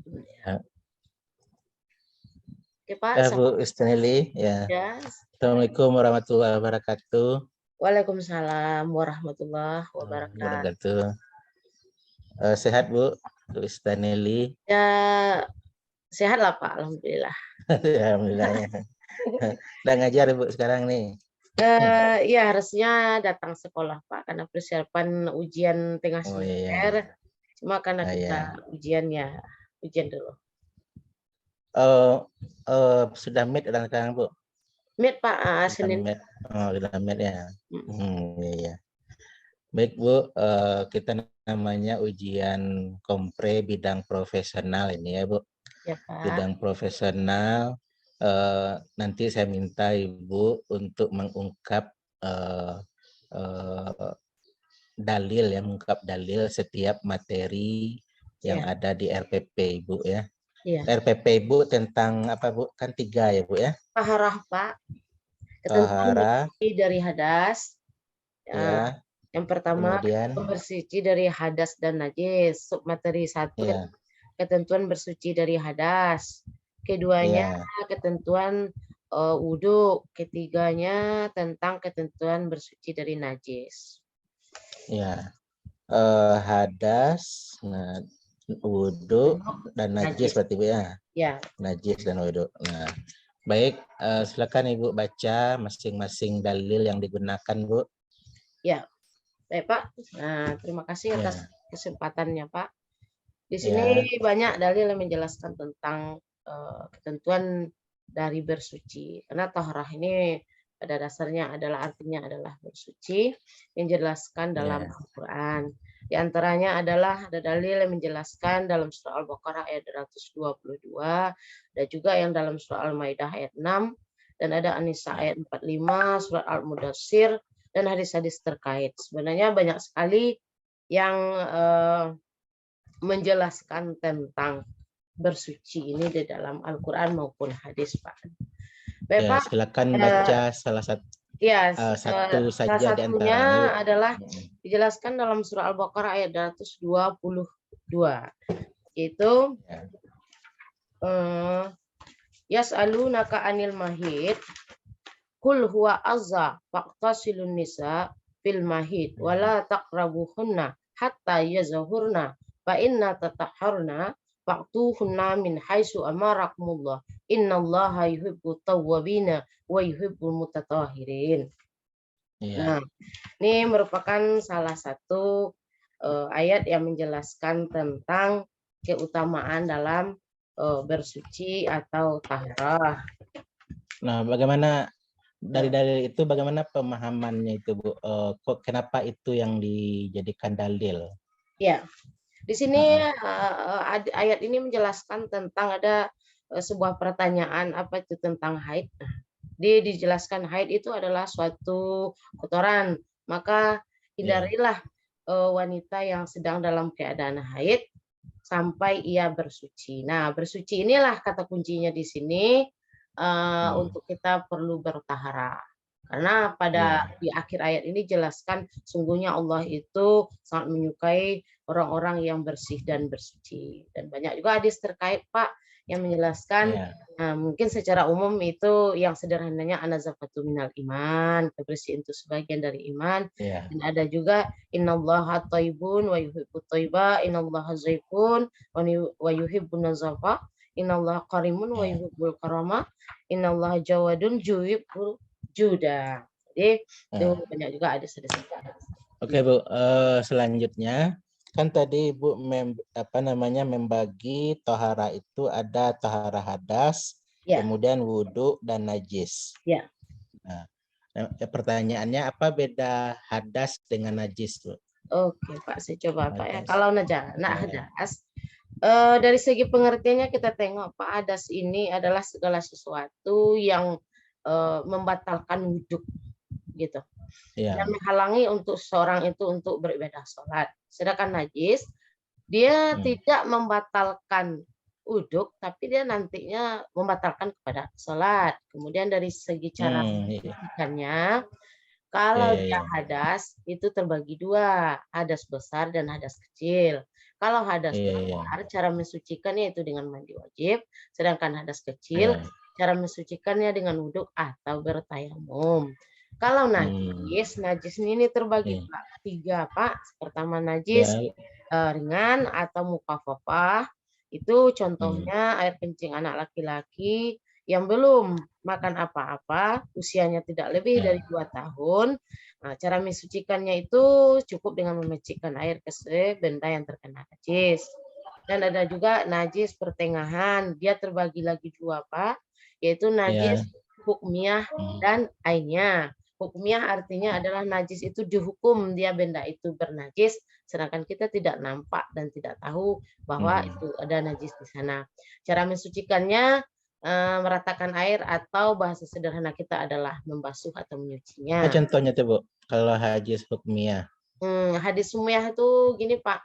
Ya. Oke Pak. Bu Stanley, ya. Assalamualaikum warahmatullahi wabarakatuh. Waalaikumsalam warahmatullahi wabarakatuh. Sehat Bu Stanley? Ya sehat lah Pak, alhamdulillah. Alhamdulillah ya. Udah ngajar Bu sekarang nih? Ya harusnya datang sekolah Pak, karena persiapan ujian tengah semester. Cuma karena kita ujian dulu. Sudah meet sekarang Bu? Meet Pak, Senin. Sudah meet ya. Iya. Baik Bu, kita namanya ujian kompre bidang profesional ini ya Bu. Ya Pak. Bidang profesional. Nanti saya minta Ibu untuk mengungkap dalil ya, mengungkap dalil setiap materi yang ada di RPP Ibu ya. RPP Ibu tentang apa Bu? Kan 3 ya Bu ya? Taharah Pak. Ketentuan bersuci dari hadas. Ya. Yang pertama, ketentuan bersuci dari hadas dan najis. Submateri 1, ketentuan bersuci dari hadas. Keduanya, ketentuan wudhu. Ketiganya, tentang ketentuan bersuci dari najis. Ya, hadas, wudhu, dan najis berarti Bu ya? Ya. Najis dan wudhu. Nah, baik, silakan Ibu baca masing-masing dalil yang digunakan Bu. Ya, baik Pak. Nah, terima kasih atas kesempatannya Pak. Di sini banyak dalil yang menjelaskan tentang ketentuan dari bersuci. Karena taharah ini pada dasarnya artinya adalah bersuci yang dijelaskan dalam Al-Quran. Di antaranya adalah ada dalil yang menjelaskan dalam surah Al-Baqarah ayat 222, dan juga yang dalam surah Al-Maidah ayat 6, dan ada An-Nisa ayat 45, surat Al-Mudassir, dan hadis-hadis terkait. Sebenarnya banyak sekali yang menjelaskan tentang bersuci ini di dalam Al-Quran maupun hadis Pak. Baik, Pak. Silakan baca salah satu. Satu saja salah satunya adalah dijelaskan dalam surah Al-Baqarah ayat 222. Itu yas'alunaka anil mahid kul huwa azza faqtasilun nisa fil mahid wala taqrabuhunna hatta yazahurna fa inna tatahharna faqtuhunna min haitsu amarakumullah innallaha yuhibbut tawwabina wa yuhibbul mutatahhirin. Nah, ini merupakan salah satu ayat yang menjelaskan tentang keutamaan dalam bersuci atau taharah. Nah, bagaimana dari dalil itu, bagaimana pemahamannya itu Bu? Kenapa itu yang dijadikan dalil? Ya, di sini ayat ini menjelaskan tentang ada sebuah pertanyaan, apa itu tentang haid. Dia dijelaskan haid itu adalah suatu kotoran, maka hindarilah wanita yang sedang dalam keadaan haid sampai ia bersuci. Nah, bersuci inilah kata kuncinya di sini. Untuk kita perlu bertaharah. Karena di akhir ayat ini jelaskan sungguhnya Allah itu sangat menyukai orang-orang yang bersih dan bersuci. Dan banyak juga hadis terkait Pak yang menjelaskan mungkin secara umum itu yang sederhananya anazafatu minal iman, kebersihan itu sebagian dari iman. Dan ada juga innallaha thayyibun wa yuhibbut thayyiba, innallaha zaitun wa yuhibbun nazafa. Innallaha karimun wa yuhibbul karama, innallaha jawadun yuhibbul juda. Jadi itu banyak juga ada sedikit. Oke Bu, selanjutnya kan tadi Ibu membagi tohara itu ada tohara hadas, kemudian wudhu dan najis. Nah, pertanyaannya apa beda hadas dengan najis Bu? Oke Pak, saya coba Pak ya. Kalau hadas, dari segi pengertiannya kita tengok Pak, hadas ini adalah segala sesuatu yang membatalkan wudhu gitu. Dan menghalangi untuk seorang itu untuk beribadah sholat. Sedangkan najis dia tidak membatalkan wudhu, tapi dia nantinya membatalkan kepada sholat. Kemudian dari segi cara mensucikannya, kalau dia hadas itu terbagi dua, hadas besar dan hadas kecil. Kalau hadas besar, cara mensucikannya itu dengan mandi wajib, sedangkan hadas kecil, cara mensucikannya dengan wudhu atau bertayamum. Kalau najis, najis ini terbagi Pak, 3 Pak. Pertama najis ringan atau mukhaffafah. Itu contohnya air kencing anak laki-laki yang belum makan apa-apa, usianya tidak lebih dari 2 tahun. Nah, cara mensucikannya itu cukup dengan memecikkan air ke benda yang terkena najis. Dan ada juga najis pertengahan, dia terbagi lagi 2 Pak, yaitu najis hukmiyah dan ainnya. Hukmiyah artinya adalah najis itu dihukum dia benda itu bernajis, sedangkan kita tidak nampak dan tidak tahu bahwa itu ada najis di sana. Cara mensucikannya meratakan air atau bahasa sederhana kita adalah membasuh atau menyucinya. Contohnya tuh Bu, kalau hadis hukmiyah. Hadis hukmiyah itu gini Pak,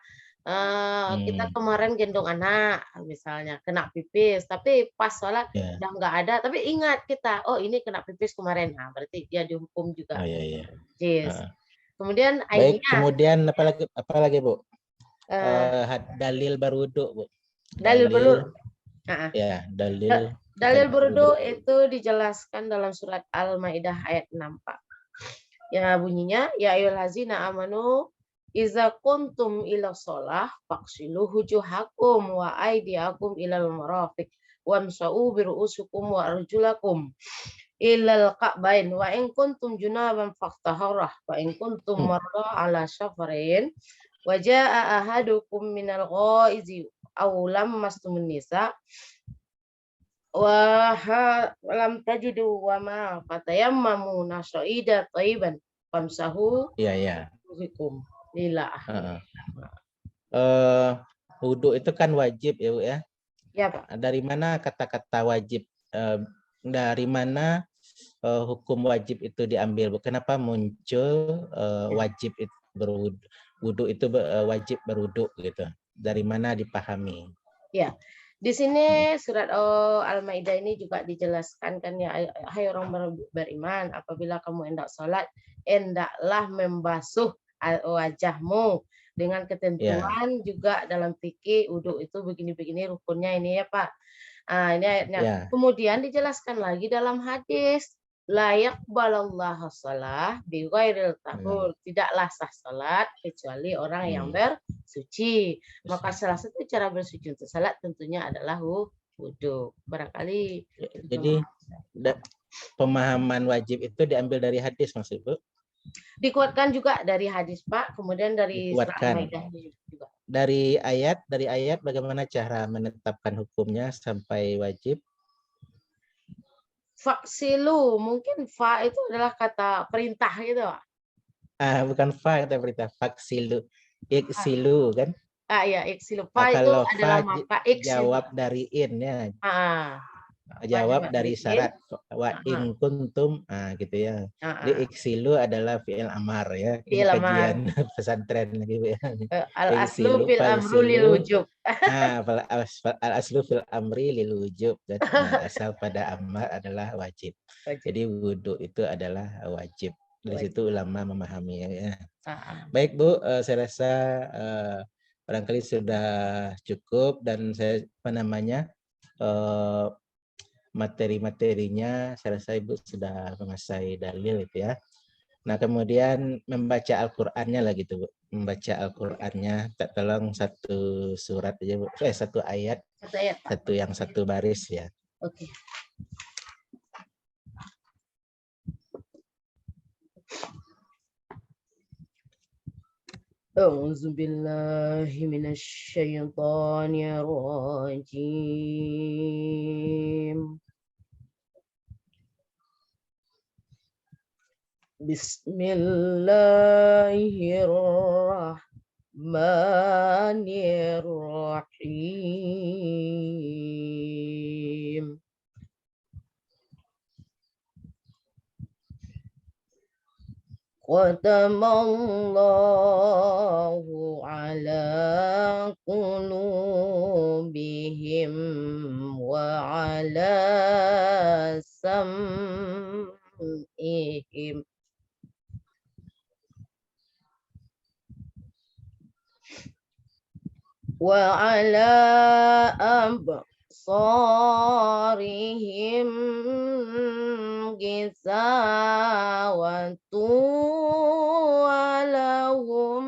kita kemarin gendong anak misalnya kena pipis, tapi pas sholat udah nggak ada, tapi ingat kita, oh ini kena pipis kemarin, nah berarti dia dihukum juga. Kemudian baik, kemudian apa lagi Bu? Dalil berwudu Bu. Dalil berwudu. Ya, dalil. Dalil berwudu itu dijelaskan dalam surat Al-Maidah ayat 6 Pak. Ya bunyinya, ya ayyuhallazina amanu iza kuntum ila shalah faqsilu wujuhakum wa aydiyakum ilal marafiq wamsa'u bi ru'usikum wa arjulakum ilal ka'bain wa in kuntum junaban fattaharah wa in kuntum marda ala safarin wa jaa'a ahadukum minal ghaizi aw lammastumun nisa wa lam tajidu wa ma fatayammamu nasaida thayyiban famsahu hukum lillah. Wudu itu kan wajib ya Bu ya? Ya Pak. Dari mana kata-kata wajib? Dari mana hukum wajib itu diambil Bu? Kenapa muncul wajib itu wudu itu wajib berwudu gitu? Dari mana dipahami? Ya. Di sini surat Al-Maidah ini juga dijelaskan kan ya, hai orang beriman, apabila kamu hendak sholat, hendaklah membasuh wajahmu dengan ketentuan juga dalam fikih wudu itu begini-begini rukunnya ini ya Pak. Ini ayatnya. Kemudian dijelaskan lagi dalam hadis, la yaqbalallahu shalah bi ghairil tahur, tidaklah sah salat kecuali orang yang bersuci. Maka salah satu cara bersuci untuk salat tentunya adalah wudu. Barangkali jadi pemahaman wajib itu diambil dari hadis maksud Bu? Dikuatkan juga dari hadis Pak, kemudian dari surat Al-Maidah juga. Dari ayat bagaimana cara menetapkan hukumnya sampai wajib? Faksilu, mungkin fa itu adalah kata perintah gitu. Bukan fa kata perintah, faksilu, iksilu kan? Ya, iksilu. Fa itu adalah maka iksilu. Jawab dari in ya. Jawab dari syarat wa in kuntum gitu ya. Jadi iksilu adalah fi'il amar ya. Ini kajian pesantren lagi ya. Al aslu fil amru lil wujub. Al aslu fil amri lil wujub. Asal pada amar adalah wajib. Jadi wudu itu adalah wajib. Dari situ ulama memahami ya. Baik Bu, saya rasa barangkali sudah cukup dan saya materi-materinya saya rasa Ibu sudah menguasai dalil itu ya. Nah kemudian membaca Al-Qur'annya lah gitu Bu. Membaca Al-Qur'annya, tolong satu surat aja Bu. Satu ayat. Satu baris ya. Oke. A'udzu billahi minasy syaithanir rajim. Bismillahirrahmanirrahim. Qadamallahu ala qulubihim wa ala sam'ihim وعلى أبصارهم غشاوة ولهم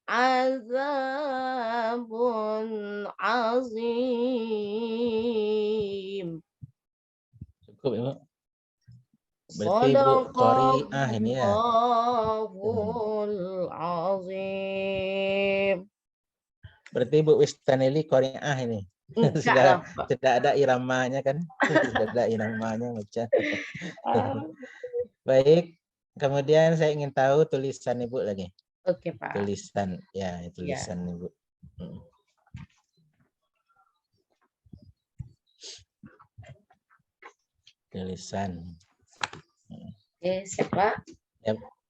عذاب عظيم. Cukup Ibu. Berarti Ibu qari'ah ini ya. Sadaqallahul azim. Berarti Ibu Wistaneli qari'ah ini. Enggak lah, Pak. Sudah ada iramanya kan? Sudah ada iramanya macam. Baik. Kemudian saya ingin tahu tulisan Ibu lagi. Oke, Pak. Tulisan, ya tulisan Ibu. Tulisan. Oke, siapa?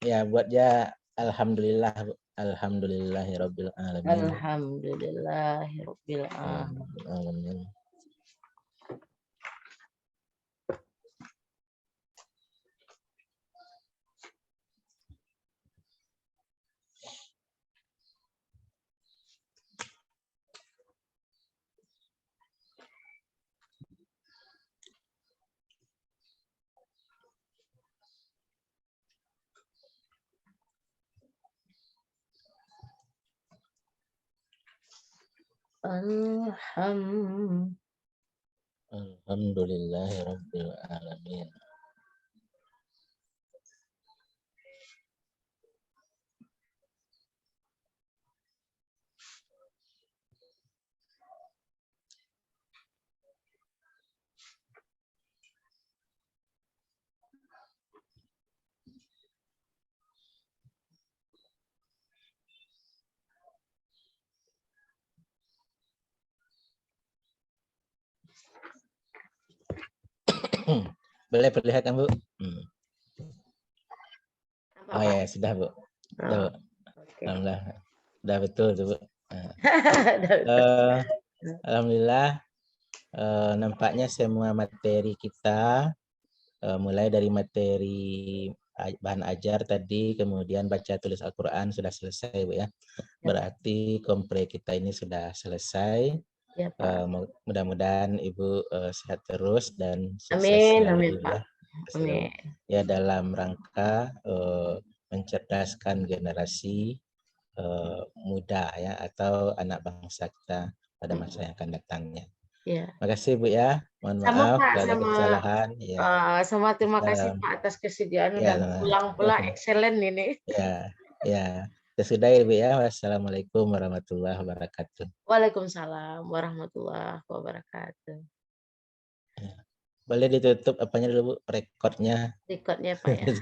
Ya buat ya alhamdulillah Bu. Alhamdulillahirabbil alamin. Alhamdulillahirabbil alamin. Alhamdulillahirabbil alamin. Boleh perlihatkan Bu? Oh ya sudah Bu. Sudah, Bu. Okay. Alhamdulillah. Sudah betul tuh Bu. Alhamdulillah. Nampaknya semua materi kita mulai dari materi bahan ajar tadi, kemudian baca tulis Al-Quran sudah selesai Bu ya. Berarti komplek kita ini sudah selesai. Ya, Pak. Mudah-mudahan Ibu sehat terus dan sukses Amin, selalu amin, Pak. Amin. Ya dalam rangka mencerdaskan generasi muda ya atau anak bangsa kita pada masa yang akan datangnya. Ya. Makasih Bu ya. Mohon Sama, maaf Pak, kalau ada kesalahan. Ya. Sama terima kasih Pak atas kesediaan Ya, dan pulang pula excellent ini. Ya, ya. Sudah ya Bu ya. Wassalamualaikum warahmatullahi wabarakatuh. Waalaikumsalam warahmatullahi wabarakatuh. Boleh ditutup apanya dulu Bu? Rekodnya. Rekodnya Pak ya.